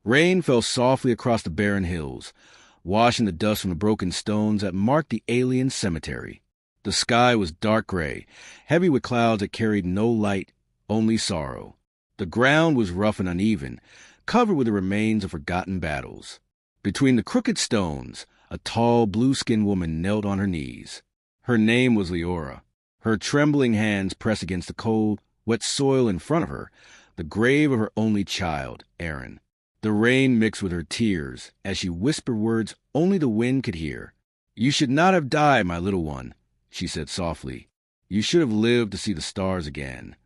Rain fell softly across the barren hills, washing the dust from the broken stones that marked the alien cemetery. The sky was dark gray, heavy with clouds that carried no light, only sorrow. The ground was rough and uneven, covered with the remains of forgotten battles. Between the crooked stones, a tall, blue-skinned woman knelt on her knees. Her name was Leora. Her trembling hands pressed against the cold, wet soil in front of her, the grave of her only child, Aaron. The rain mixed with her tears as she whispered words only the wind could hear. "You should not have died, my little one," she said softly. "You should have lived to see the stars again."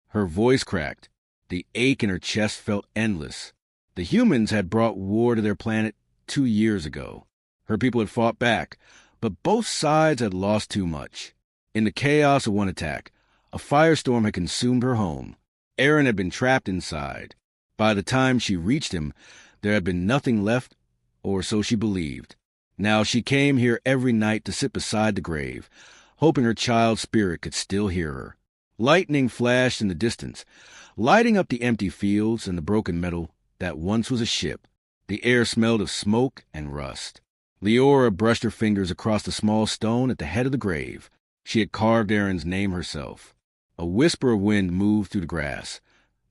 Her voice cracked. The ache in her chest felt endless. The humans had brought war to their planet 2 years ago. Her people had fought back, but both sides had lost too much. In the chaos of one attack, a firestorm had consumed her home. Aaron had been trapped inside. By the time she reached him, there had been nothing left, or so she believed. Now she came here every night to sit beside the grave, hoping her child's spirit could still hear her. Lightning flashed in the distance, lighting up the empty fields and the broken metal that once was a ship. The air smelled of smoke and rust. Leora brushed her fingers across the small stone at the head of the grave. She had carved Aaron's name herself. A whisper of wind moved through the grass,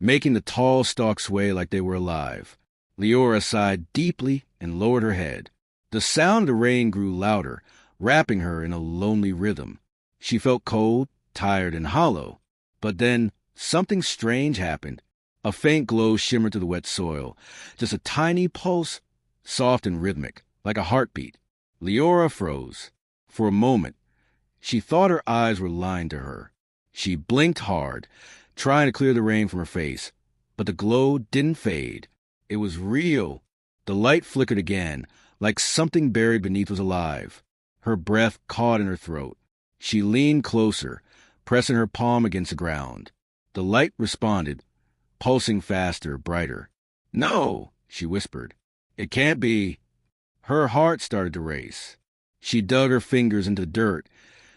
making the tall stalks sway like they were alive. Leora sighed deeply and lowered her head. The sound of the rain grew louder, wrapping her in a lonely rhythm. She felt cold, tired, and hollow. But then something strange happened. A faint glow shimmered through the wet soil, just a tiny pulse, soft and rhythmic, like a heartbeat. Leora froze. For a moment, she thought her eyes were lying to her. She blinked hard, trying to clear the rain from her face, but the glow didn't fade. It was real. The light flickered again, like something buried beneath was alive. Her breath caught in her throat. She leaned closer, pressing her palm against the ground. The light responded, pulsing faster, brighter. "No," she whispered. "It can't be." Her heart started to race. She dug her fingers into the dirt,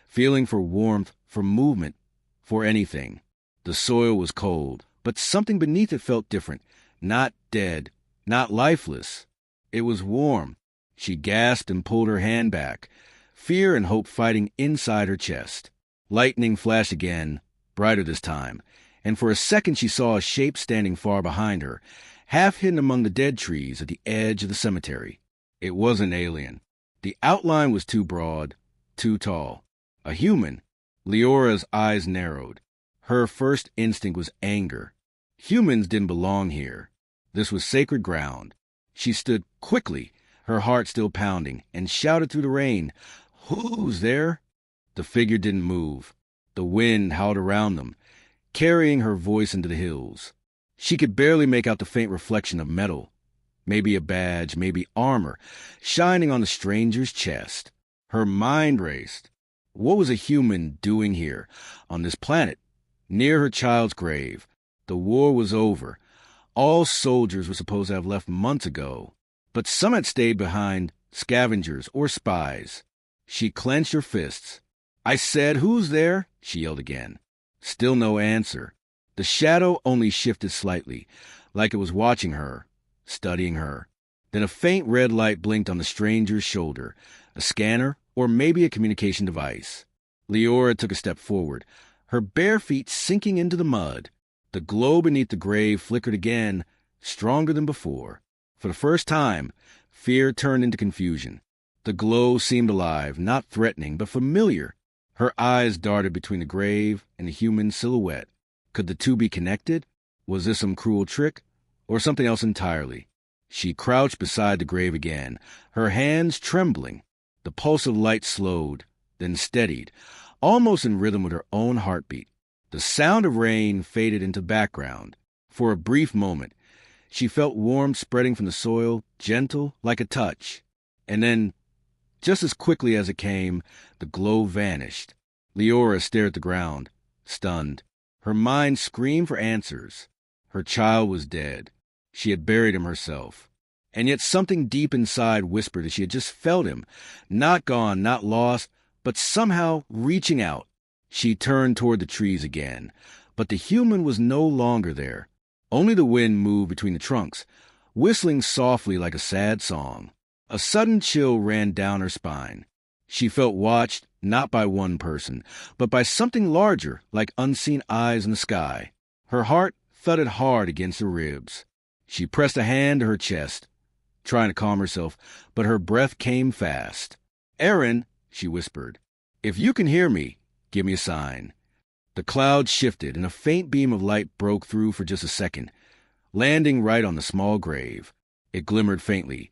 feeling for warmth, for movement, for anything. The soil was cold, but something beneath it felt different. Not dead, not lifeless. It was warm. She gasped and pulled her hand back, fear and hope fighting inside her chest. Lightning flashed again, brighter this time, and for a second she saw a shape standing far behind her, half hidden among the dead trees at the edge of the cemetery. It wasn't alien. The outline was too broad, too tall. A human. Leora's eyes narrowed. Her first instinct was anger. Humans didn't belong here. This was sacred ground. She stood quickly, her heart still pounding, and shouted through the rain, "Who's there?" The figure didn't move. The wind howled around them, carrying her voice into the hills. She could barely make out the faint reflection of metal, maybe a badge, maybe armor, shining on the stranger's chest. Her mind raced. What was a human doing here, on this planet, near her child's grave? The war was over. All soldiers were supposed to have left months ago, but some had stayed behind, scavengers or spies. She clenched her fists. "I said, who's there?" she yelled again. Still no answer. The shadow only shifted slightly, like it was watching her, studying her. Then a faint red light blinked on the stranger's shoulder, a scanner or maybe a communication device. Leora took a step forward, her bare feet sinking into the mud. The glow beneath the grave flickered again, stronger than before. For the first time, fear turned into confusion. The glow seemed alive, not threatening, but familiar. Her eyes darted between the grave and the human silhouette. Could the two be connected? Was this some cruel trick, or something else entirely? She crouched beside the grave again, her hands trembling. The pulse of light slowed, then steadied, almost in rhythm with her own heartbeat. The sound of rain faded into background. For a brief moment, she felt warmth spreading from the soil, gentle like a touch. And then, just as quickly as it came, the glow vanished. Leora stared at the ground, stunned. Her mind screamed for answers. Her child was dead. She had buried him herself. And yet something deep inside whispered that she had just felt him, not gone, not lost, but somehow reaching out. She turned toward the trees again, but the human was no longer there. Only the wind moved between the trunks, whistling softly like a sad song. A sudden chill ran down her spine. She felt watched, not by one person, but by something larger, like unseen eyes in the sky. Her heart thudded hard against her ribs. She pressed a hand to her chest, trying to calm herself, but her breath came fast. "Aaron," she whispered, "if you can hear me, give me a sign." The cloud shifted, and a faint beam of light broke through for just a second, landing right on the small grave. It glimmered faintly,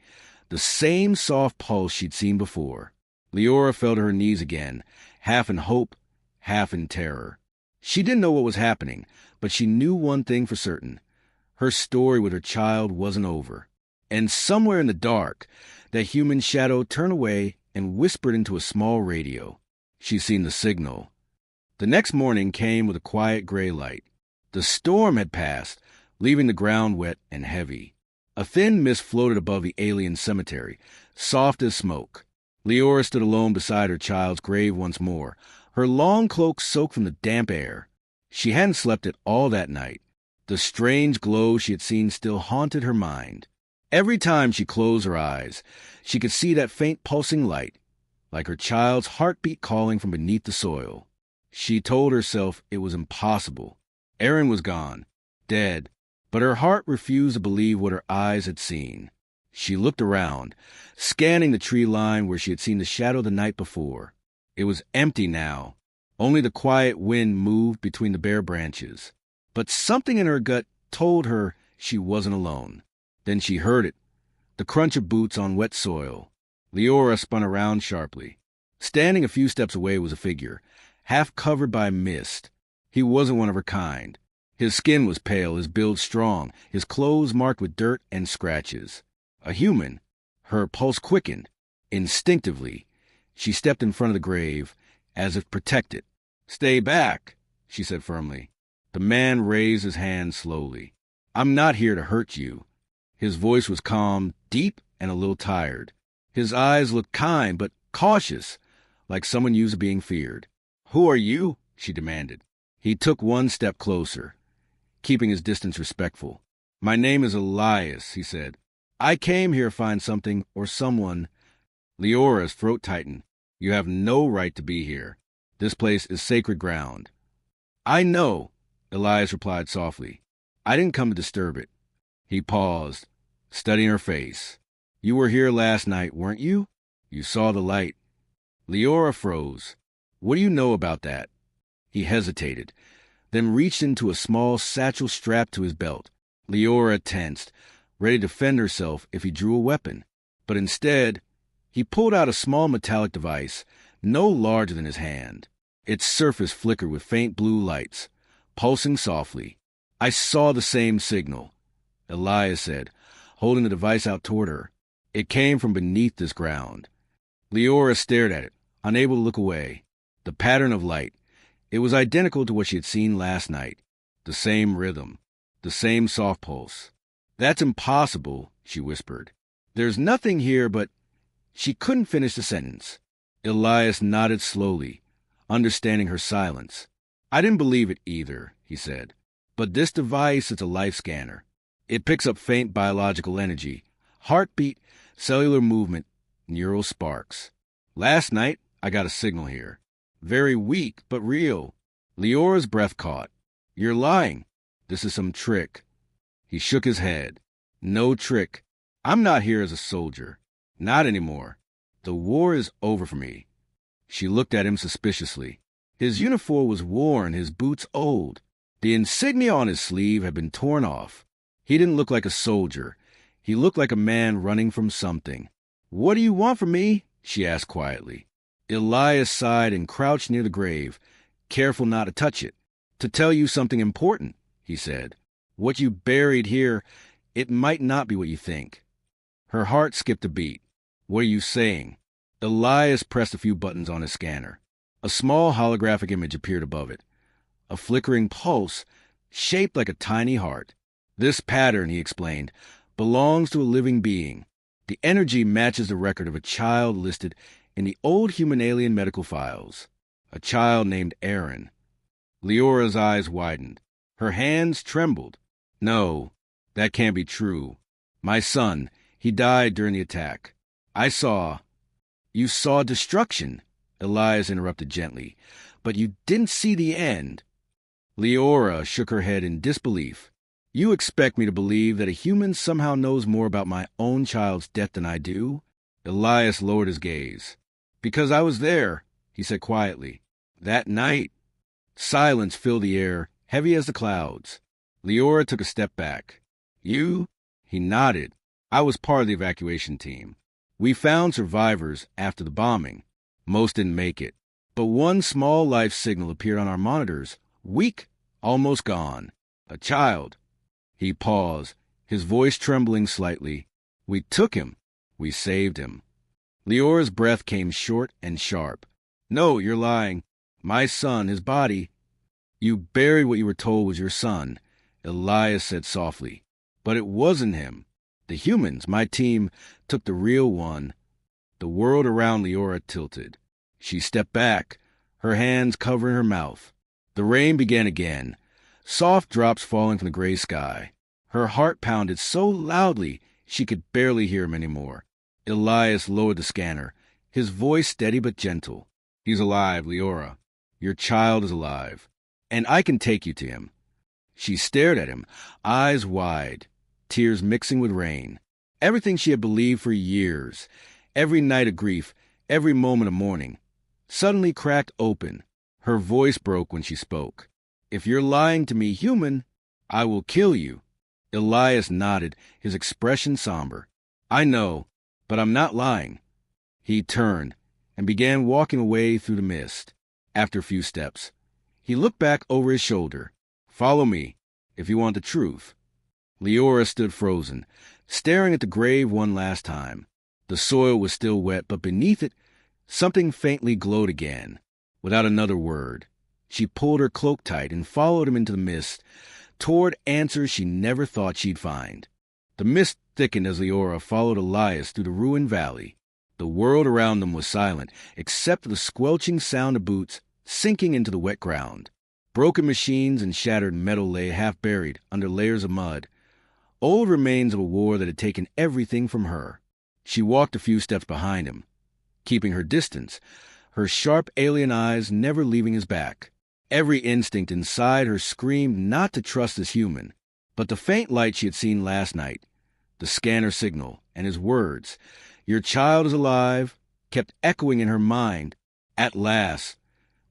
the same soft pulse she'd seen before. Leora fell to her knees again, half in hope, half in terror. She didn't know what was happening, but she knew one thing for certain. Her story with her child wasn't over. And somewhere in the dark, that human shadow turned away and whispered into a small radio. She'd seen the signal. The next morning came with a quiet gray light. The storm had passed, leaving the ground wet and heavy. A thin mist floated above the alien cemetery, soft as smoke. Leora stood alone beside her child's grave once more, her long cloak soaked from the damp air. She hadn't slept at all that night. The strange glow she had seen still haunted her mind. Every time she closed her eyes, she could see that faint pulsing light, like her child's heartbeat calling from beneath the soil. She told herself it was impossible. Aaron was gone, dead, but her heart refused to believe what her eyes had seen. She looked around, scanning the tree line where she had seen the shadow the night before. It was empty now. Only the quiet wind moved between the bare branches. But something in her gut told her she wasn't alone. Then she heard it, the crunch of boots on wet soil. Leora spun around sharply. Standing a few steps away was a figure, half covered by mist. He wasn't one of her kind. His skin was pale, his build strong, his clothes marked with dirt and scratches. A human. Her pulse quickened. Instinctively, she stepped in front of the grave, as if protected. "Stay back," she said firmly. The man raised his hand slowly. "I'm not here to hurt you." His voice was calm, deep, and a little tired. His eyes looked kind, but cautious, like someone used to being feared. "Who are you?" she demanded. He took one step closer, keeping his distance respectful. "My name is Elias," he said. "I came here to find something or someone." Leora's throat tightened. "You have no right to be here. This place is sacred ground." "I know," Elias replied softly. "I didn't come to disturb it." He paused, studying her face. "You were here last night, weren't you? You saw the light." Leora froze. "What do you know about that?" He hesitated, then reached into a small satchel strapped to his belt. Leora tensed, ready to defend herself if he drew a weapon. But instead, he pulled out a small metallic device, no larger than his hand. Its surface flickered with faint blue lights, pulsing softly. "I saw the same signal," Elias said, holding the device out toward her. "It came from beneath this ground." Leora stared at it, unable to look away. The pattern of light. It was identical to what she had seen last night. The same rhythm, the same soft pulse. "That's impossible," she whispered. "There's nothing here but—" She couldn't finish the sentence. Elias nodded slowly, understanding her silence. "I didn't believe it either," he said. "But this device is a life scanner. It picks up faint biological energy, heartbeat, cellular movement, neural sparks. Last night, I got a signal here. Very weak, but real." Leora's breath caught. "You're lying. This is some trick." He shook his head. "No trick. I'm not here as a soldier. Not anymore. The war is over for me." She looked at him suspiciously. His uniform was worn, his boots old. The insignia on his sleeve had been torn off. He didn't look like a soldier. He looked like a man running from something. "What do you want from me?" she asked quietly. Elias sighed and crouched near the grave, careful not to touch it. "To tell you something important," he said. "What you buried here, it might not be what you think." Her heart skipped a beat. "What are you saying?" Elias pressed a few buttons on his scanner. A small holographic image appeared above it. A flickering pulse, shaped like a tiny heart. "This pattern," he explained, "belongs to a living being. The energy matches the record of a child listed in the old human-alien medical files. A child named Aaron." Leora's eyes widened. Her hands trembled. "No, that can't be true." My son, he died during the attack. I saw... You saw destruction, Elias interrupted gently, but you didn't see the end. Leora shook her head in disbelief. You expect me to believe that a human somehow knows more about my own child's death than I do? Elias lowered his gaze. Because I was there, he said quietly. That night. Silence filled the air, heavy as the clouds. Leora took a step back. You? He nodded. I was part of the evacuation team. We found survivors after the bombing. Most didn't make it. But one small life signal appeared on our monitors. Weak, almost gone. A child. He paused, his voice trembling slightly. We took him. We saved him. Leora's breath came short and sharp. No, you're lying. My son, his body. You buried what you were told was your son, Elias said softly. But it wasn't him. The humans, my team, took the real one. The world around Leora tilted. She stepped back, her hands covering her mouth. The rain began again, soft drops falling from the gray sky. Her heart pounded so loudly she could barely hear him anymore. Elias lowered the scanner, his voice steady but gentle. He's alive, Leora. Your child is alive. And I can take you to him. She stared at him, eyes wide, tears mixing with rain. Everything she had believed for years, every night of grief, every moment of mourning, suddenly cracked open. Her voice broke when she spoke. If you're lying to me, human, I will kill you. Elias nodded, his expression somber. I know, but I'm not lying. He turned and began walking away through the mist. After a few steps, he looked back over his shoulder. Follow me, if you want the truth. Leora stood frozen, staring at the grave one last time. The soil was still wet, but beneath it, something faintly glowed again. Without another word, she pulled her cloak tight and followed him into the mist, toward answers she never thought she'd find. The mist thickened as Leora followed Elias through the ruined valley. The world around them was silent, except for the squelching sound of boots sinking into the wet ground. Broken machines and shattered metal lay half buried under layers of mud, old remains of a war that had taken everything from her. She walked a few steps behind him, keeping her distance, her sharp alien eyes never leaving his back. Every instinct inside her screamed not to trust this human, but the faint light she had seen last night, the scanner signal, and his words, "Your child is alive," kept echoing in her mind. At last,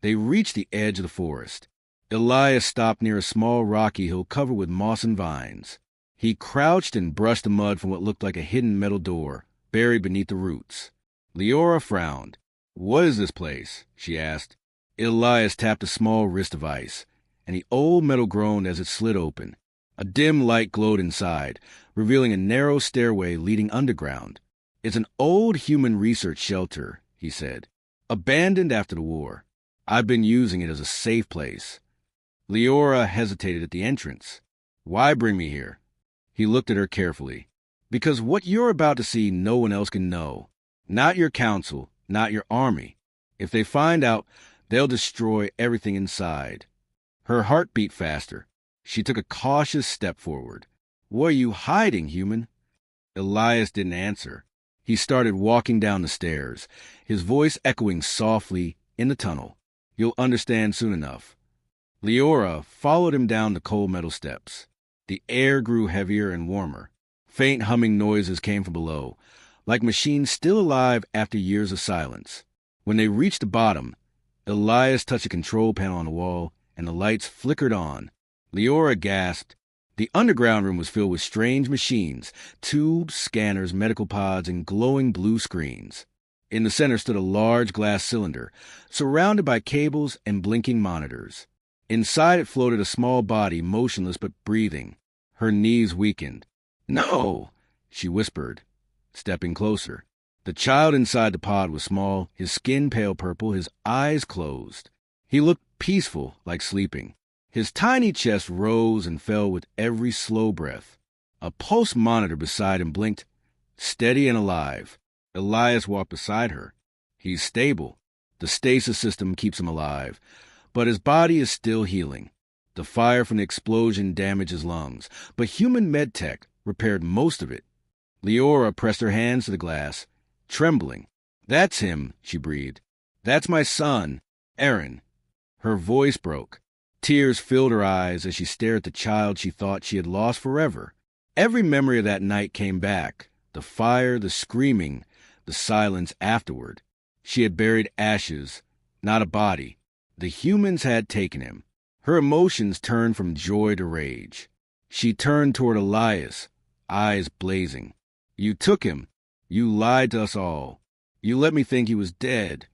they reached the edge of the forest. Elias stopped near a small rocky hill covered with moss and vines. He crouched and brushed the mud from what looked like a hidden metal door, buried beneath the roots. Leora frowned. "What is this place?" she asked. Elias tapped a small wrist device, and the old metal groaned as it slid open. A dim light glowed inside, revealing a narrow stairway leading underground. "It's an old human research shelter," he said. "Abandoned after the war. I've been using it as a safe place." Leora hesitated at the entrance. "Why bring me here?" He looked at her carefully. "Because what you're about to see no one else can know. Not your council, not your army. If they find out, they'll destroy everything inside." Her heart beat faster. She took a cautious step forward. "What are you hiding, human?" Elias didn't answer. He started walking down the stairs, his voice echoing softly in the tunnel. "You'll understand soon enough." Leora followed him down the cold metal steps. The air grew heavier and warmer. Faint humming noises came from below, like machines still alive after years of silence. When they reached the bottom, Elias touched a control panel on the wall, and the lights flickered on. Leora gasped. The underground room was filled with strange machines, tubes, scanners, medical pods, and glowing blue screens. In the center stood a large glass cylinder, surrounded by cables and blinking monitors. Inside it floated a small body, motionless but breathing. Her knees weakened. "No!" she whispered, stepping closer. The child inside the pod was small, his skin pale purple, his eyes closed. He looked peaceful, like sleeping. His tiny chest rose and fell with every slow breath. A pulse monitor beside him blinked, steady and alive. Elias walked beside her. "He's stable. The stasis system keeps him alive, but his body is still healing. The fire from the explosion damaged his lungs, but human medtech repaired most of it. Leora pressed her hands to the glass, trembling. "That's him," she breathed. "That's my son, Aaron." Her voice broke. Tears filled her eyes as she stared at the child she thought she had lost forever. Every memory of that night came back. The fire, the screaming, the silence afterward. She had buried ashes, not a body. The humans had taken him. Her emotions turned from joy to rage. She turned toward Elias, eyes blazing. "You took him. You lied to us all. You let me think he was dead."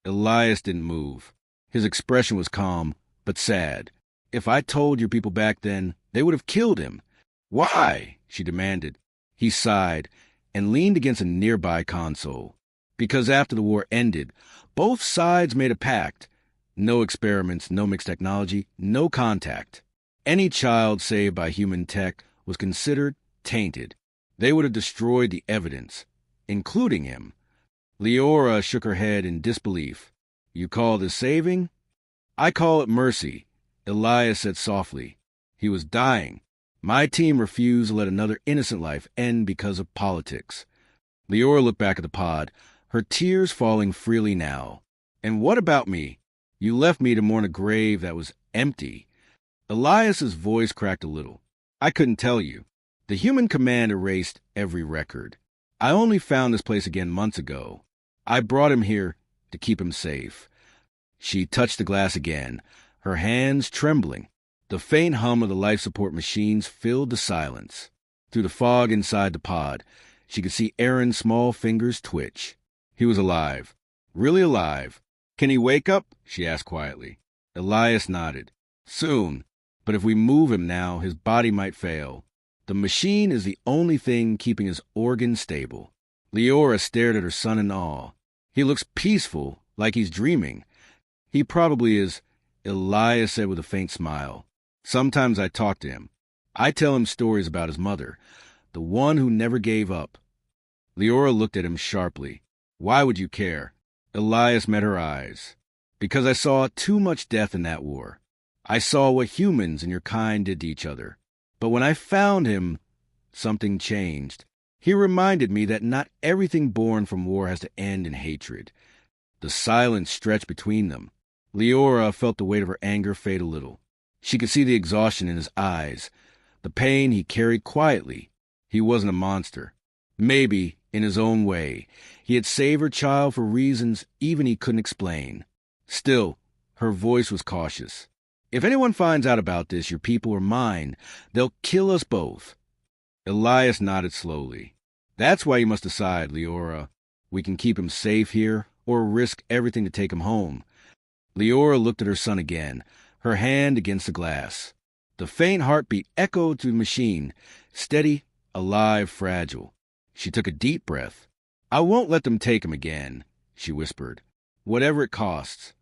Elias didn't move. His expression was calm, but sad. "If I told your people back then, they would have killed him." "Why?" she demanded. He sighed and leaned against a nearby console. "Because after the war ended, both sides made a pact. No experiments, no mixed technology, no contact. Any child saved by human tech was considered tainted. They would have destroyed the evidence, including him." Leora shook her head in disbelief. "You call this saving?" "I call it mercy," Elias said softly. "He was dying. My team refused to let another innocent life end because of politics." Leora looked back at the pod, her tears falling freely now. "And what about me? You left me to mourn a grave that was empty." Elias's voice cracked a little. "I couldn't tell you. The human command erased every record. I only found this place again months ago. I brought him here to keep him safe." She touched the glass again, her hands trembling. The faint hum of the life support machines filled the silence. Through the fog inside the pod, she could see Aaron's small fingers twitch. He was alive. Really alive. "Can he wake up?" she asked quietly. Elias nodded. "Soon. But if we move him now, his body might fail. The machine is the only thing keeping his organs stable." Leora stared at her son in awe. "He looks peaceful, like he's dreaming." "He probably is," Elias said with a faint smile. "Sometimes I talk to him. I tell him stories about his mother, the one who never gave up." Leora looked at him sharply. "Why would you care?" Elias met her eyes. "Because I saw too much death in that war. I saw what humans and your kind did to each other. But when I found him, something changed. He reminded me that not everything born from war has to end in hatred." The silence stretched between them. Leora felt the weight of her anger fade a little. She could see the exhaustion in his eyes, the pain he carried quietly. He wasn't a monster. Maybe, in his own way, he had saved her child for reasons even he couldn't explain. Still, her voice was cautious. "If anyone finds out about this, your people or mine, they'll kill us both." Elias nodded slowly. "That's why you must decide, Leora. We can keep him safe here, or risk everything to take him home." Leora looked at her son again, her hand against the glass. The faint heartbeat echoed through the machine, steady, alive, fragile. She took a deep breath. "I won't let them take him again," she whispered. "Whatever it costs."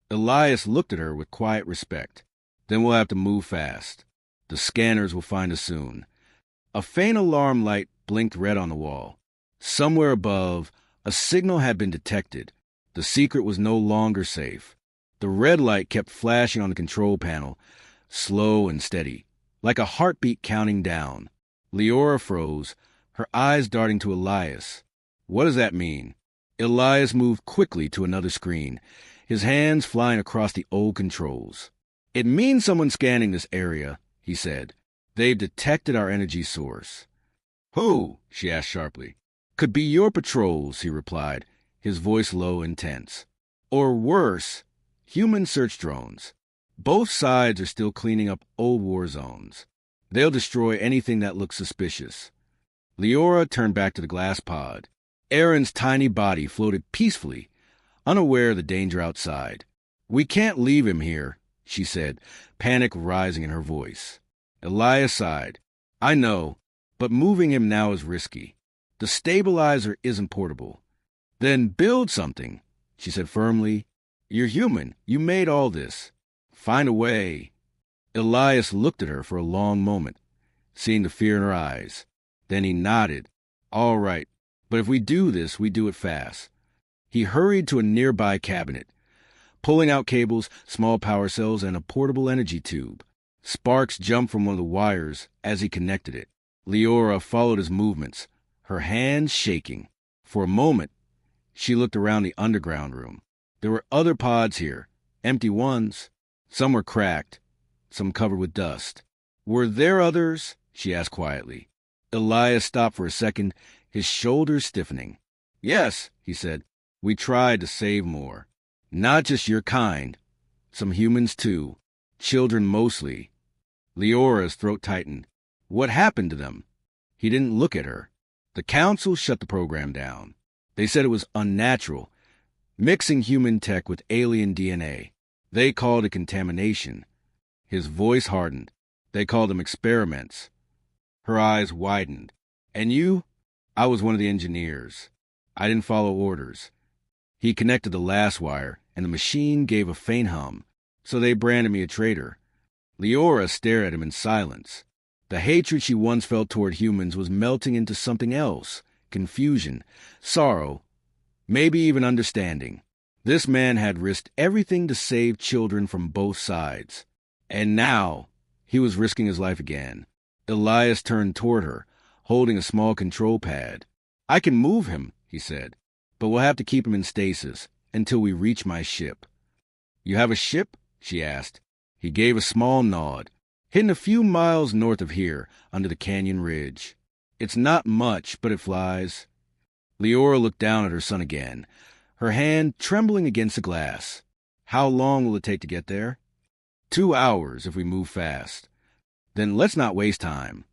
Elias looked at her with quiet respect. "Then we'll have to move fast. The scanners will find us soon." A faint alarm light blinked red on the wall. Somewhere above, a signal had been detected. The secret was no longer safe. The red light kept flashing on the control panel, slow and steady, like a heartbeat counting down. Leora froze, her eyes darting to Elias. "What does that mean?" Elias moved quickly to another screen, his hands flying across the old controls. "It means someone's scanning this area," he said. "They've detected our energy source." "Who?" she asked sharply. "Could be your patrols," he replied, his voice low and tense. "Or worse, human search drones. Both sides are still cleaning up old war zones. They'll destroy anything that looks suspicious." Leora turned back to the glass pod. Aaron's tiny body floated peacefully, unaware of the danger outside. "We can't leave him here," she said, panic rising in her voice. Elias sighed. "I know, but moving him now is risky. The stabilizer isn't portable." "Then build something," she said firmly. "You're human. You made all this. Find a way." Elias looked at her for a long moment, seeing the fear in her eyes. Then he nodded. "All right, but if we do this, we do it fast." He hurried to a nearby cabinet, pulling out cables, small power cells, and a portable energy tube. Sparks jumped from one of the wires as he connected it. Leora followed his movements, her hands shaking. For a moment, she looked around the underground room. There were other pods here, empty ones. Some were cracked, some covered with dust. Were there others? She asked quietly. Elias stopped for a second, his shoulders stiffening. Yes, he said. We tried to save more. Not just your kind. Some humans, too. Children mostly. Leora's throat tightened. What happened to them? He didn't look at her. The council shut the program down. They said it was unnatural, mixing human tech with alien DNA. They called it contamination. His voice hardened. They called them experiments. Her eyes widened. And you? I was one of the engineers. I didn't follow orders. He connected the last wire, and the machine gave a faint hum, so they branded me a traitor. Leora stared at him in silence. The hatred she once felt toward humans was melting into something else. Confusion, sorrow, maybe even understanding. This man had risked everything to save children from both sides. And now, he was risking his life again. Elias turned toward her, holding a small control pad. I can move him, he said, but we'll have to keep him in stasis until we reach my ship. You have a ship? She asked. He gave a small nod. Hidden a few miles north of here, under the canyon ridge. It's not much, but it flies. Leora looked down at her son again, her hand trembling against the glass. How long will it take to get there? 2 hours if we move fast. Then let's not waste time.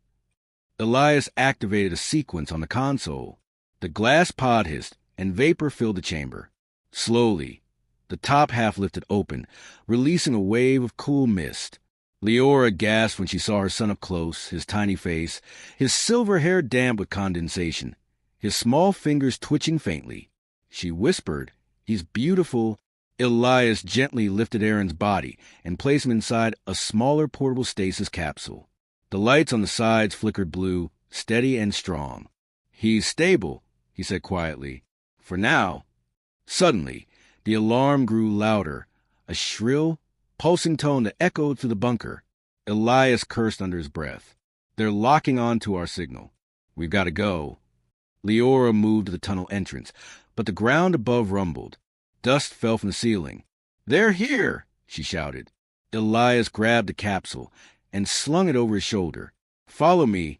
Elias activated a sequence on the console. The glass pod hissed, and vapor filled the chamber. Slowly, the top half lifted open, releasing a wave of cool mist. Leora gasped when she saw her son up close, his tiny face, his silver hair damp with condensation, his small fingers twitching faintly. She whispered, He's beautiful. Elias gently lifted Aaron's body and placed him inside a smaller portable stasis capsule. The lights on the sides flickered blue, steady and strong. He's stable, he said quietly. For now. Suddenly, the alarm grew louder, a shrill, pulsing tone that echoed through the bunker. Elias cursed under his breath. They're locking on to our signal. We've got to go. Leora moved to the tunnel entrance, but the ground above rumbled. Dust fell from the ceiling. They're here, she shouted. Elias grabbed the capsule and slung it over his shoulder. Follow me.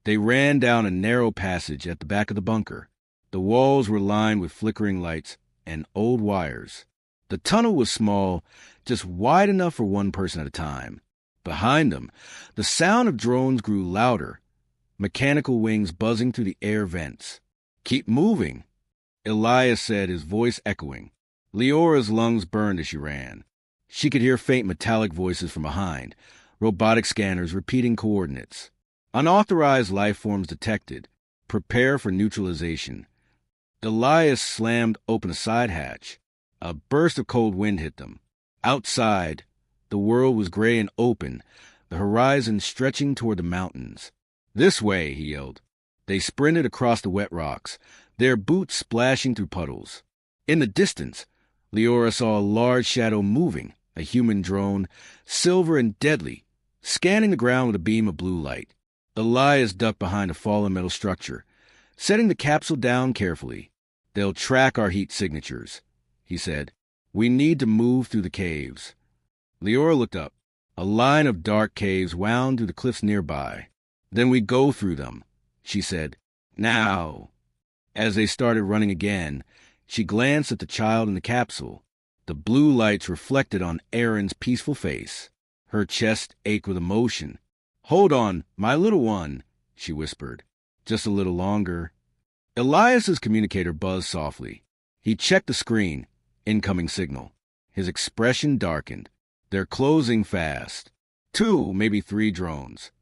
They ran down a narrow passage at the back of the bunker. The walls were lined with flickering lights and old wires. The tunnel was small, just wide enough for one person at a time. Behind them, the sound of drones grew louder, mechanical wings buzzing through the air vents. Keep moving, Elias said, his voice echoing. Leora's lungs burned as she ran. She could hear faint metallic voices from behind, robotic scanners repeating coordinates. Unauthorized life forms detected. Prepare for neutralization. Elias slammed open a side hatch. A burst of cold wind hit them. Outside, the world was gray and open, the horizon stretching toward the mountains. This way, he yelled. They sprinted across the wet rocks, their boots splashing through puddles. In the distance, Leora saw a large shadow moving, a human drone, silver and deadly, scanning the ground with a beam of blue light. Elias ducked behind a fallen metal structure, setting the capsule down carefully. They'll track our heat signatures, he said. We need to move through the caves. Leora looked up. A line of dark caves wound through the cliffs nearby. Then we go through them, she said. Now. As they started running again, she glanced at the child in the capsule. The blue lights reflected on Aaron's peaceful face. Her chest ached with emotion. Hold on, my little one, she whispered. Just a little longer. Elias's communicator buzzed softly. He checked the screen. Incoming signal. His expression darkened. They're closing fast. 2, maybe 3 drones.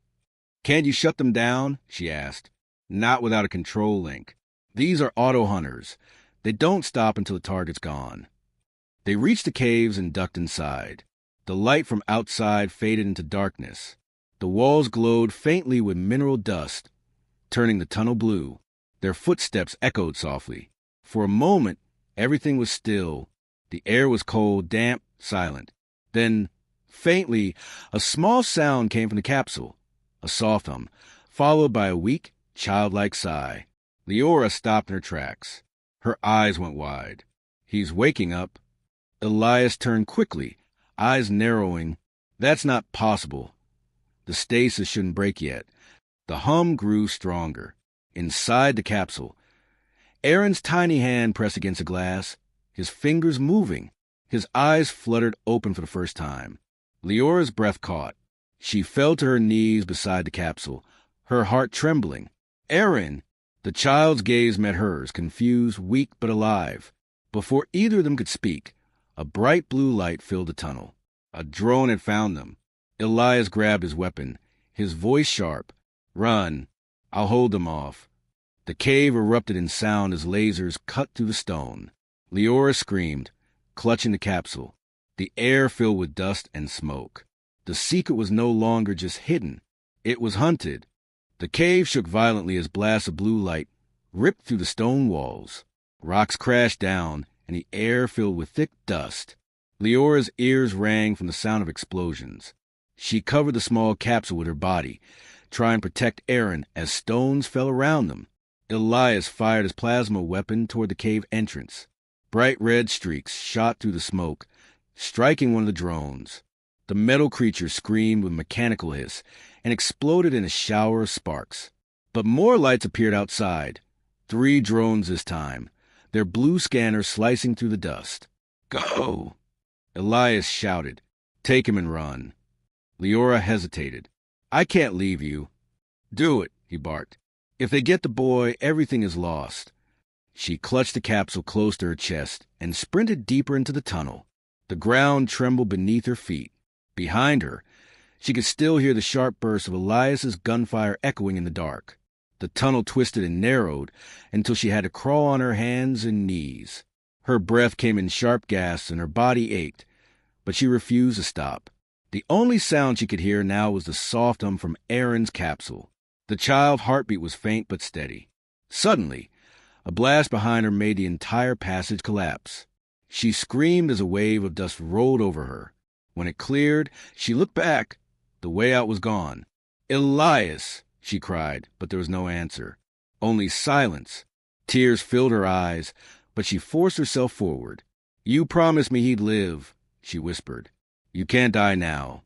Can't you shut them down? She asked. Not without a control link. These are auto hunters. They don't stop until the target's gone. They reached the caves and ducked inside. The light from outside faded into darkness. The walls glowed faintly with mineral dust, turning the tunnel blue. Their footsteps echoed softly. For a moment, everything was still. The air was cold, damp, silent. Then, faintly, a small sound came from the capsule, a soft hum, followed by a weak, childlike sigh. Leora stopped in her tracks. Her eyes went wide. He's waking up. Elias turned quickly, eyes narrowing. That's not possible. The stasis shouldn't break yet. The hum grew stronger. Inside the capsule, Aaron's tiny hand pressed against the glass, his fingers moving. His eyes fluttered open for the first time. Leora's breath caught. She fell to her knees beside the capsule, her heart trembling. Aaron! The child's gaze met hers, confused, weak but alive. Before either of them could speak, a bright blue light filled the tunnel. A drone had found them. Elias grabbed his weapon, his voice sharp. Run. I'll hold them off. The cave erupted in sound as lasers cut through the stone. Leora screamed, clutching the capsule. The air filled with dust and smoke. The secret was no longer just hidden. It was hunted. The cave shook violently as blasts of blue light ripped through the stone walls. Rocks crashed down, and the air filled with thick dust. Leora's ears rang from the sound of explosions. She covered the small capsule with her body, trying to protect Aaron as stones fell around them. Elias fired his plasma weapon toward the cave entrance. Bright red streaks shot through the smoke, striking one of the drones. The metal creature screamed with mechanical hiss and exploded in a shower of sparks. But more lights appeared outside. 3 drones this time, their blue scanners slicing through the dust. Go! Elias shouted. Take him and run. Leora hesitated. I can't leave you. Do it, he barked. If they get the boy, everything is lost. She clutched the capsule close to her chest and sprinted deeper into the tunnel. The ground trembled beneath her feet. Behind her, she could still hear the sharp bursts of Elias's gunfire echoing in the dark. The tunnel twisted and narrowed until she had to crawl on her hands and knees. Her breath came in sharp gasps and her body ached, but she refused to stop. The only sound she could hear now was the soft hum from Aaron's capsule. The child's heartbeat was faint but steady. Suddenly, a blast behind her made the entire passage collapse. She screamed as a wave of dust rolled over her. When it cleared, she looked back. The way out was gone. Elias! She cried, but there was no answer. Only silence. Tears filled her eyes, but she forced herself forward. You promised me he'd live, she whispered. You can't die now.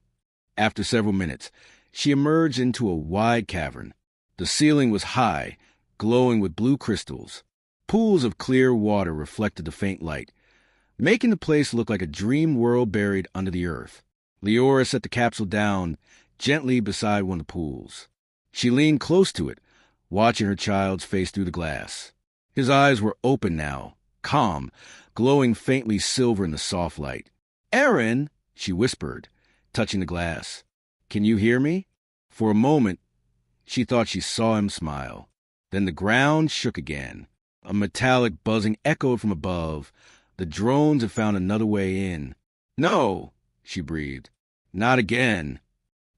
After several minutes, she emerged into a wide cavern. The ceiling was high, glowing with blue crystals. Pools of clear water reflected the faint light, making the place look like a dream world buried under the earth. Leora set the capsule down gently beside one of the pools. She leaned close to it, watching her child's face through the glass. His eyes were open now, calm, glowing faintly silver in the soft light. Aaron, she whispered, touching the glass. Can you hear me? For a moment, she thought she saw him smile. Then the ground shook again. A metallic buzzing echoed from above. The drones had found another way in. No, she breathed. Not again.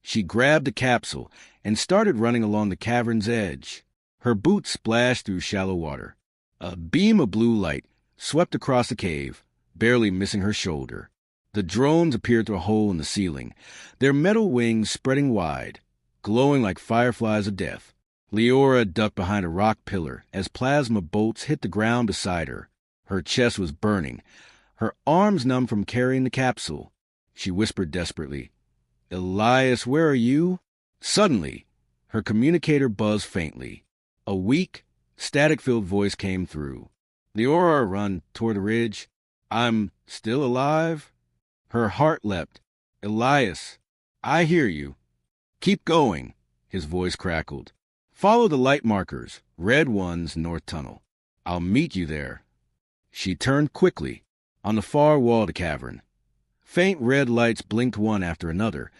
She grabbed the capsule and started running along the cavern's edge. Her boots splashed through shallow water. A beam of blue light swept across the cave, barely missing her shoulder. The drones appeared through a hole in the ceiling, their metal wings spreading wide, glowing like fireflies of death. Leora ducked behind a rock pillar as plasma bolts hit the ground beside her. Her chest was burning, her arms numb from carrying the capsule. She whispered desperately, Elias, where are you? Suddenly, her communicator buzzed faintly. A weak, static-filled voice came through. Leora, run toward the ridge. I'm still alive? Her heart leapt. Elias, I hear you. Keep going, his voice crackled. Follow the light markers, red ones, north tunnel. I'll meet you there. She turned quickly, on the far wall of the cavern. Faint red lights blinked one after another,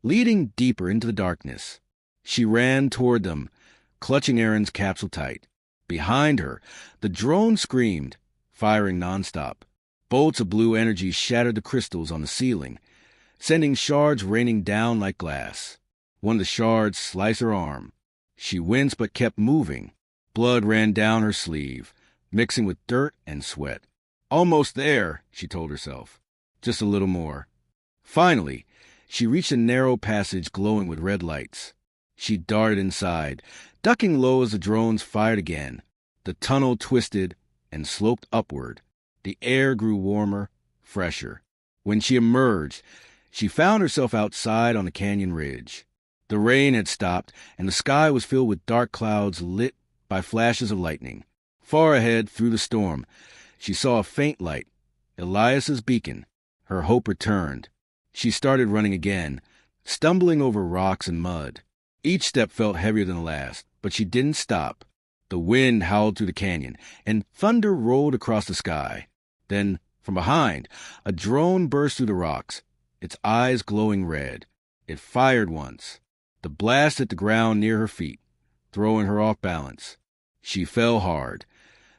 leading deeper into the darkness. She ran toward them, clutching Aaron's capsule tight. Behind her, the drone screamed, firing nonstop. Bolts of blue energy shattered the crystals on the ceiling, sending shards raining down like glass. One of the shards sliced her arm. She winced but kept moving. Blood ran down her sleeve, mixing with dirt and sweat. Almost there, she told herself. Just a little more. Finally, she reached a narrow passage glowing with red lights. She darted inside, ducking low as the drones fired again. The tunnel twisted and sloped upward. The air grew warmer, fresher. When she emerged, she found herself outside on a canyon ridge. The rain had stopped, and the sky was filled with dark clouds lit by flashes of lightning. Far ahead, through the storm, she saw a faint light, Elias's beacon. Her hope returned. She started running again, stumbling over rocks and mud. Each step felt heavier than the last, but she didn't stop. The wind howled through the canyon, and thunder rolled across the sky. Then, from behind, a drone burst through the rocks, its eyes glowing red. It fired once. The blast hit the ground near her feet, throwing her off balance. She fell hard,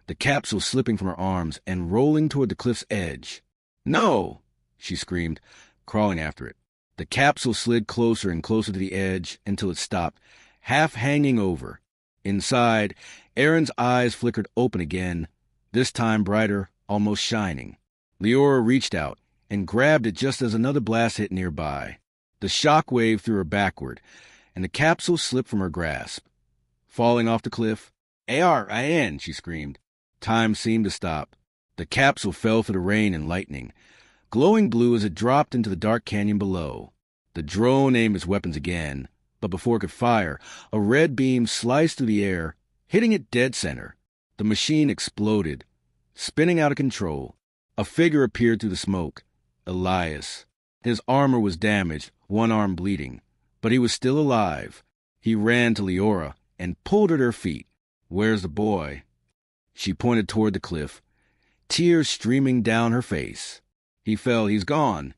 the capsule slipping from her arms and rolling toward the cliff's edge. "No!" she screamed, crawling after it. The capsule slid closer and closer to the edge until it stopped, half hanging over. Inside, Aaron's eyes flickered open again, this time brighter, almost shining. Leora reached out and grabbed it just as another blast hit nearby. The shock wave threw her backward, and the capsule slipped from her grasp. Falling off the cliff, "ARIN!" she screamed. Time seemed to stop. The capsule fell through the rain and lightning, glowing blue as it dropped into the dark canyon below. The drone aimed its weapons again, but before it could fire, a red beam sliced through the air, hitting it dead center. The machine exploded, spinning out of control. A figure appeared through the smoke. Elias. His armor was damaged, one arm bleeding, but he was still alive. He ran to Leora and pulled at her feet. "Where's the boy?" She pointed toward the cliff, tears streaming down her face. "He fell. He's gone."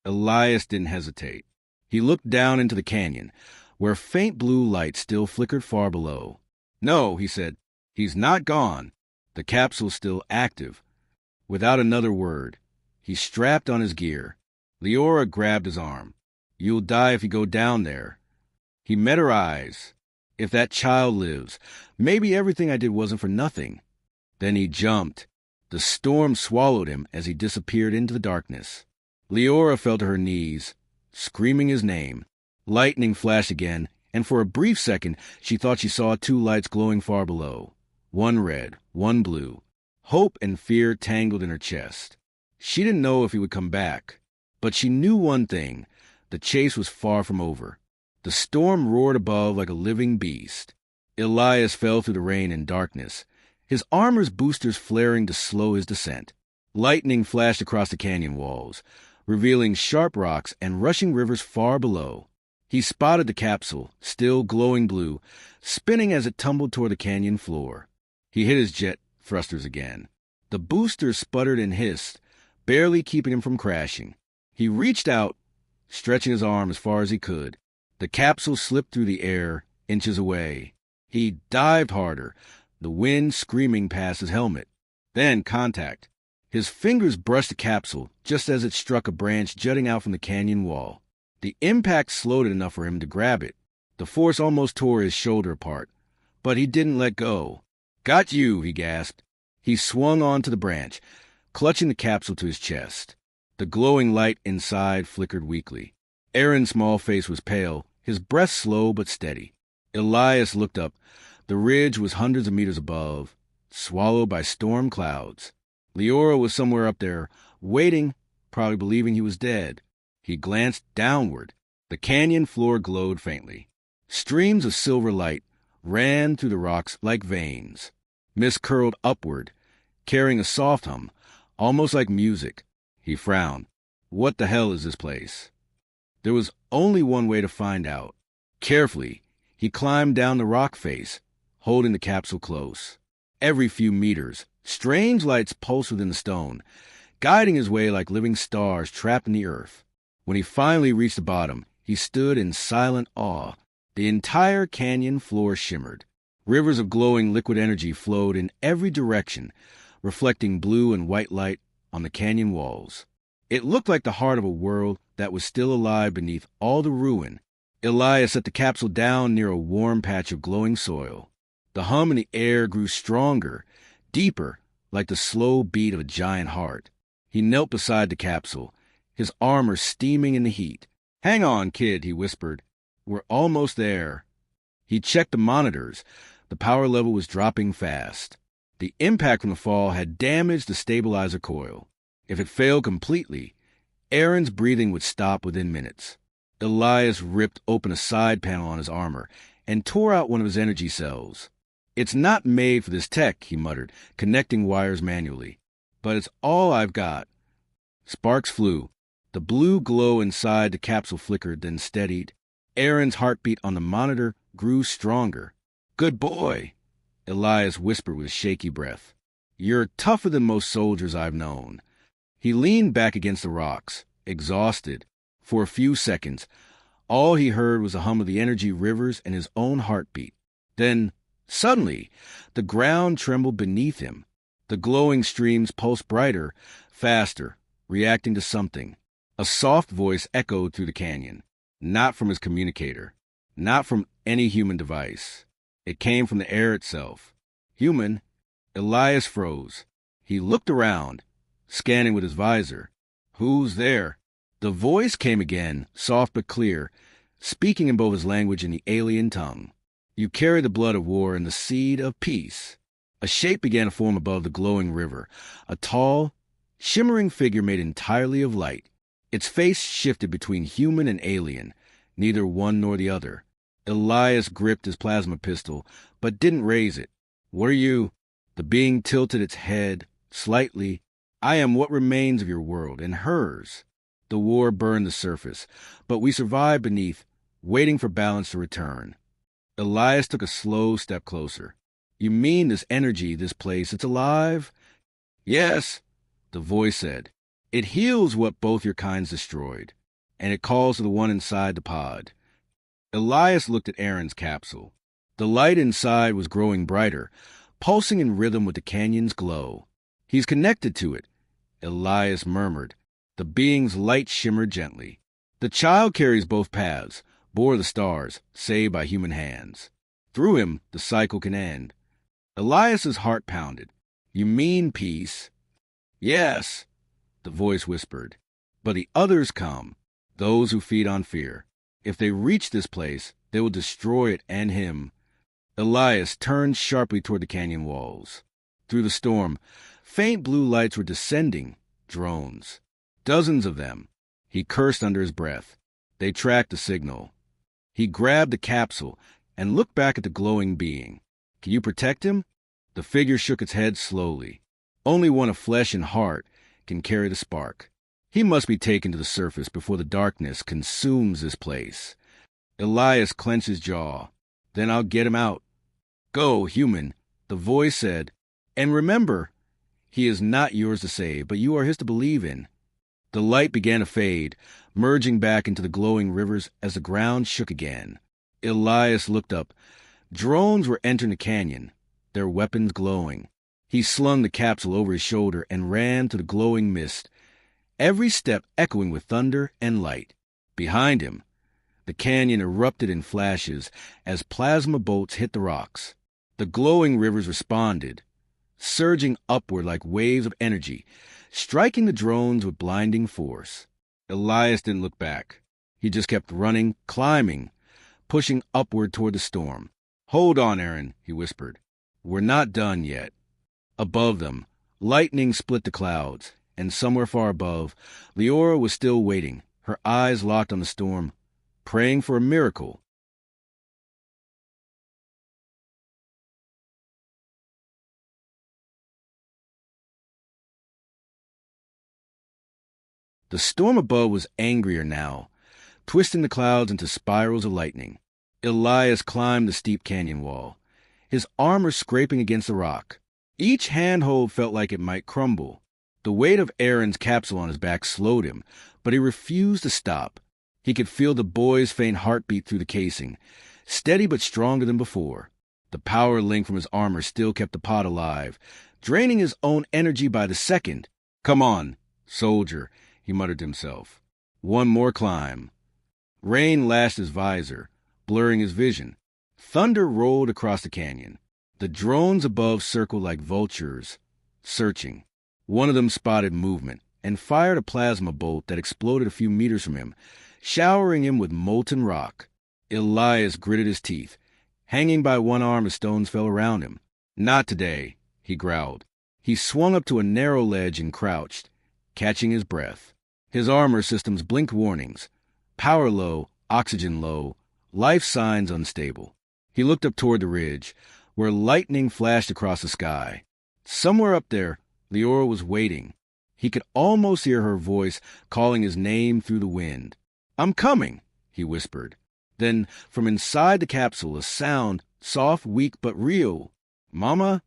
Elias didn't hesitate. He looked down into the canyon, where faint blue light still flickered far below. "No," he said. "He's not gone. The capsule's still active." Without another word, he strapped on his gear. Leora grabbed his arm. "You'll die if you go down there." He met her eyes. "If that child lives, maybe everything I did wasn't for nothing." Then he jumped. The storm swallowed him as he disappeared into the darkness. Leora fell to her knees, screaming his name. Lightning flashed again, and for a brief second she thought she saw two lights glowing far below. One red, one blue. Hope and fear tangled in her chest. She didn't know if he would come back, but she knew one thing. The chase was far from over. The storm roared above like a living beast. Elias fell through the rain and darkness, his armor's boosters flaring to slow his descent. Lightning flashed across the canyon walls, revealing sharp rocks and rushing rivers far below. He spotted the capsule, still glowing blue, spinning as it tumbled toward the canyon floor. He hit his jet thrusters again. The boosters sputtered and hissed, barely keeping him from crashing. He reached out, stretching his arm as far as he could. The capsule slipped through the air, inches away. He dived harder, the wind screaming past his helmet. Then contact. His fingers brushed the capsule just as it struck a branch jutting out from the canyon wall. The impact slowed it enough for him to grab it. The force almost tore his shoulder apart, but he didn't let go. "Got you," he gasped. He swung onto the branch, clutching the capsule to his chest. The glowing light inside flickered weakly. Aaron's small face was pale, his breath slow but steady. Elias looked up. The ridge was hundreds of meters above, swallowed by storm clouds. Leora was somewhere up there, waiting, probably believing he was dead. He glanced downward. The canyon floor glowed faintly. Streams of silver light ran through the rocks like veins. Mist curled upward, carrying a soft hum, almost like music. He frowned. What the hell is this place? There was only one way to find out. Carefully, he climbed down the rock face, holding the capsule close. Every few meters, strange lights pulsed within the stone, guiding his way like living stars trapped in the earth. When he finally reached the bottom, he stood in silent awe. The entire canyon floor shimmered. Rivers of glowing liquid energy flowed in every direction, reflecting blue and white light on the canyon walls. It looked like the heart of a world that was still alive beneath all the ruin. Elias set the capsule down near a warm patch of glowing soil. The hum in the air grew stronger, deeper, like the slow beat of a giant heart. He knelt beside the capsule, his armor steaming in the heat. "Hang on, kid," he whispered. "We're almost there." He checked the monitors, The power level was dropping fast. The impact from the fall had damaged the stabilizer coil. If it failed completely, Aaron's breathing would stop within minutes. Elias ripped open a side panel on his armor and tore out one of his energy cells. "It's not made for this tech," he muttered, connecting wires manually. "But it's all I've got." Sparks flew. The blue glow inside the capsule flickered, then steadied. Aaron's heartbeat on the monitor grew stronger. "Good boy," Elias whispered with shaky breath. "You're tougher than most soldiers I've known." He leaned back against the rocks, exhausted. For a few seconds, all he heard was the hum of the energy rivers and his own heartbeat. Then, suddenly, the ground trembled beneath him. The glowing streams pulsed brighter, faster, reacting to something. A soft voice echoed through the canyon, not from his communicator, not from any human device. It came from the air itself. Human. Elias froze. He looked around, scanning with his visor. "Who's there?" The voice came again, soft but clear, speaking in both his language and the alien tongue. "You carry the blood of war and the seed of peace." A shape began to form above the glowing river, a tall, shimmering figure made entirely of light. Its face shifted between human and alien, neither one nor the other. Elias gripped his plasma pistol, but didn't raise it. "What are you?" The being tilted its head, slightly. "I am what remains of your world, and hers. The war burned the surface, but we survived beneath, waiting for balance to return." Elias took a slow step closer. "You mean this energy, this place, it's alive?" "Yes," the voice said. "It heals what both your kinds destroyed, and it calls to the one inside the pod." Elias looked at Aaron's capsule. The light inside was growing brighter, pulsing in rhythm with the canyon's glow. "He's connected to it," Elias murmured. The being's light shimmered gently. "The child carries both paths, bore the stars, saved by human hands. Through him, the cycle can end." Elias's heart pounded. "You mean peace?" "Yes," the voice whispered. "But the others come, those who feed on fear. If they reach this place, they will destroy it and him." Elias turned sharply toward the canyon walls. Through the storm, faint blue lights were descending, drones. Dozens of them. He cursed under his breath. They tracked the signal. He grabbed the capsule and looked back at the glowing being. "Can you protect him?" The figure shook its head slowly. "Only one of flesh and heart can carry the spark. He must be taken to the surface before the darkness consumes this place." Elias clenched his jaw. "Then I'll get him out." "Go, human," the voice said. "And remember, he is not yours to save, but you are his to believe in." The light began to fade, merging back into the glowing rivers as the ground shook again. Elias looked up. Drones were entering the canyon, their weapons glowing. He slung the capsule over his shoulder and ran to the glowing mist, every step echoing with thunder and light. Behind him, the canyon erupted in flashes as plasma bolts hit the rocks. The glowing rivers responded, surging upward like waves of energy, striking the drones with blinding force. Elias didn't look back. He just kept running, climbing, pushing upward toward the storm. "Hold on, Aaron," he whispered. "We're not done yet." Above them, lightning split the clouds, and somewhere far above, Leora was still waiting, her eyes locked on the storm, praying for a miracle. The storm above was angrier now, twisting the clouds into spirals of lightning. Elias climbed the steep canyon wall, his armor scraping against the rock. Each handhold felt like it might crumble. The weight of Aaron's capsule on his back slowed him, but he refused to stop. He could feel the boy's faint heartbeat through the casing, steady but stronger than before. The power link from his armor still kept the pod alive, draining his own energy by the second. "Come on, soldier," he muttered to himself. "One more climb." Rain lashed his visor, blurring his vision. Thunder rolled across the canyon. The drones above circled like vultures, searching. One of them spotted movement and fired a plasma bolt that exploded a few meters from him, showering him with molten rock. Elias gritted his teeth. Hanging by one arm, the stones fell around him. "Not today," he growled. He swung up to a narrow ledge and crouched, catching his breath. His armor systems blinked warnings. Power low, oxygen low, life signs unstable. He looked up toward the ridge, where lightning flashed across the sky. Somewhere up there, Leora was waiting. He could almost hear her voice calling his name through the wind. "I'm coming," he whispered. Then, from inside the capsule, a sound, soft, weak, but real. "Mama?"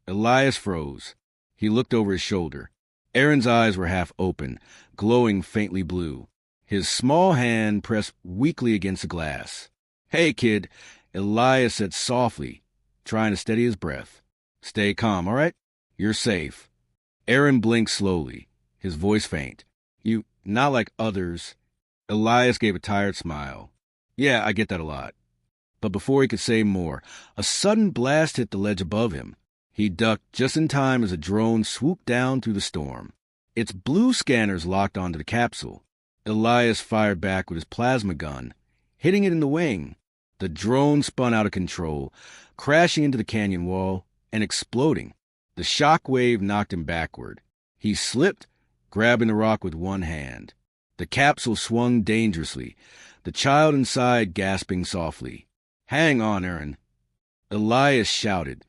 Elias froze. He looked over his shoulder. Aaron's eyes were half open, glowing faintly blue. His small hand pressed weakly against the glass. "Hey, kid," Elias said softly, trying to steady his breath. "Stay calm, all right? You're safe." Aaron blinked slowly, his voice faint. "You, not like others." Elias gave a tired smile. "Yeah, I get that a lot." But before he could say more, a sudden blast hit the ledge above him. He ducked just in time as a drone swooped down through the storm. Its blue scanners locked onto the capsule. Elias fired back with his plasma gun, hitting it in the wing. The drone spun out of control, crashing into the canyon wall and exploding. The shock wave knocked him backward. He slipped, grabbing the rock with one hand. The capsule swung dangerously, the child inside gasping softly. "Hang on, Aaron." Elias shouted,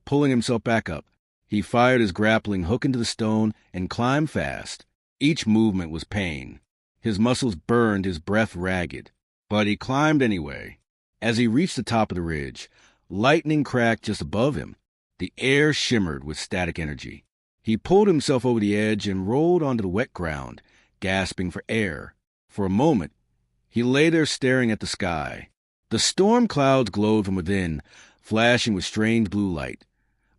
pulling himself back up. He fired his grappling hook into the stone and climbed fast. Each movement was pain. His muscles burned, his breath ragged. But he climbed anyway. As he reached the top of the ridge, lightning cracked just above him. The air shimmered with static energy. He pulled himself over the edge and rolled onto the wet ground, gasping for air. For a moment, he lay there staring at the sky. The storm clouds glowed from within, flashing with strange blue light.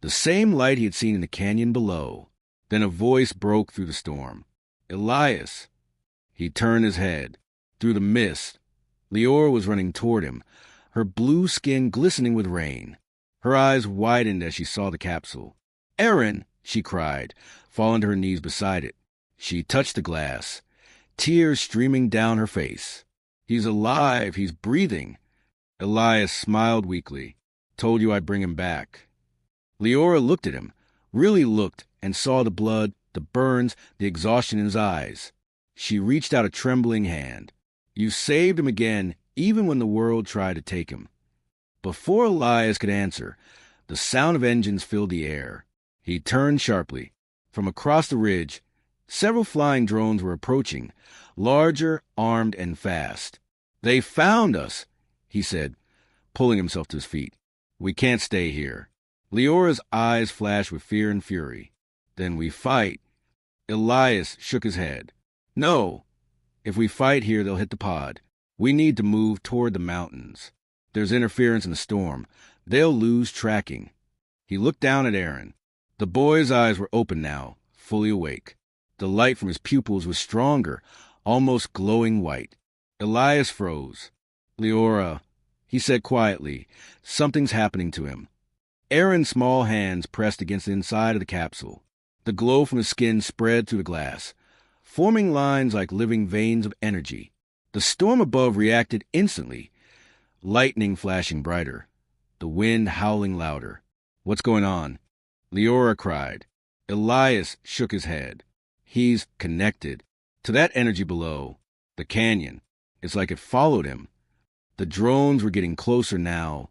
The same light he had seen in the canyon below. Then a voice broke through the storm. "Elias." He turned his head. Through the mist, Leora was running toward him, her blue skin glistening with rain. Her eyes widened as she saw the capsule. "Aaron!" she cried, falling to her knees beside it. She touched the glass, tears streaming down her face. "He's alive. He's breathing." Elias smiled weakly. "Told you I'd bring him back." Leora looked at him, really looked, and saw the blood, the burns, the exhaustion in his eyes. She reached out a trembling hand. "You saved him again, even when the world tried to take him." Before Elias could answer, the sound of engines filled the air. He turned sharply. From across the ridge, several flying drones were approaching, larger, armed, and fast. "They found us," he said, pulling himself to his feet. "We can't stay here." Leora's eyes flashed with fear and fury. "Then we fight." Elias shook his head. "No. If we fight here, they'll hit the pod. We need to move toward the mountains. There's interference in the storm. They'll lose tracking." He looked down at Aaron. The boy's eyes were open now, fully awake. The light from his pupils was stronger, almost glowing white. Elias froze. "Leora," he said quietly, "something's happening to him." Aaron's small hands pressed against the inside of the capsule. The glow from his skin spread through the glass, forming lines like living veins of energy. The storm above reacted instantly, lightning flashing brighter, the wind howling louder. "What's going on?" Leora cried. Elias shook his head. "He's connected to that energy below, the canyon. It's like it followed him." The drones were getting closer now,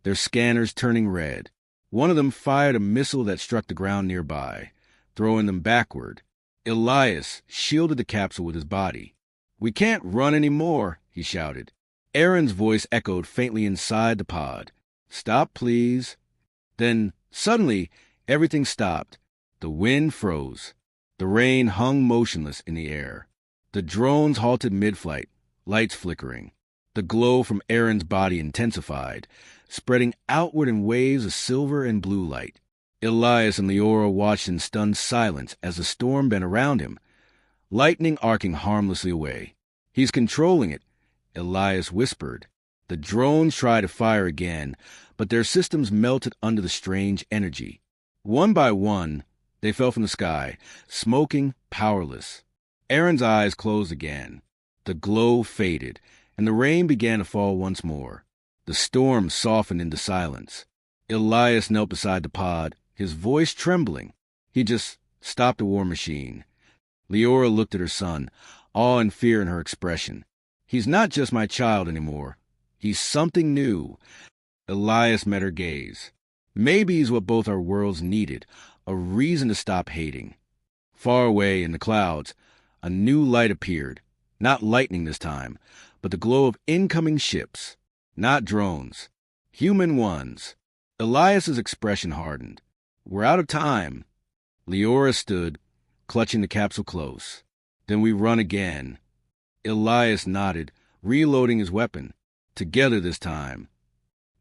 their scanners turning red. One of them fired a missile that struck the ground nearby, throwing them backward. Elias shielded the capsule with his body. "We can't run anymore," he shouted. Aaron's voice echoed faintly inside the pod. "Stop, please." Then, suddenly, everything stopped. The wind froze. The rain hung motionless in the air. The drones halted mid-flight, lights flickering. The glow from Aaron's body intensified, spreading outward in waves of silver and blue light. Elias and Leora watched in stunned silence as the storm bent around him, lightning arcing harmlessly away. "He's controlling it," Elias whispered. The drones tried to fire again, but their systems melted under the strange energy. One by one, they fell from the sky, smoking, powerless. Aaron's eyes closed again. The glow faded, and the rain began to fall once more. The storm softened into silence. Elias knelt beside the pod, his voice trembling. He just stopped the war machine. Leora looked at her son, awe and fear in her expression. He's not just my child anymore. He's something new. Elias met her gaze. Maybe he's what both our worlds needed, a reason to stop hating. Far away in the clouds, a new light appeared. Not lightning this time, but the glow of incoming ships. Not drones. Human ones. Elias's expression hardened. We're out of time. Leora stood, clutching the capsule close. Then we run again. Elias nodded, reloading his weapon. Together this time.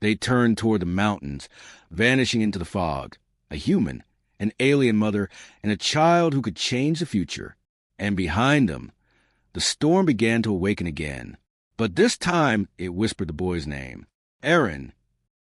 They turned toward the mountains, vanishing into the fog. A human, an alien mother, and a child who could change the future. And behind them, the storm began to awaken again. But this time, it whispered the boy's name. Aaron.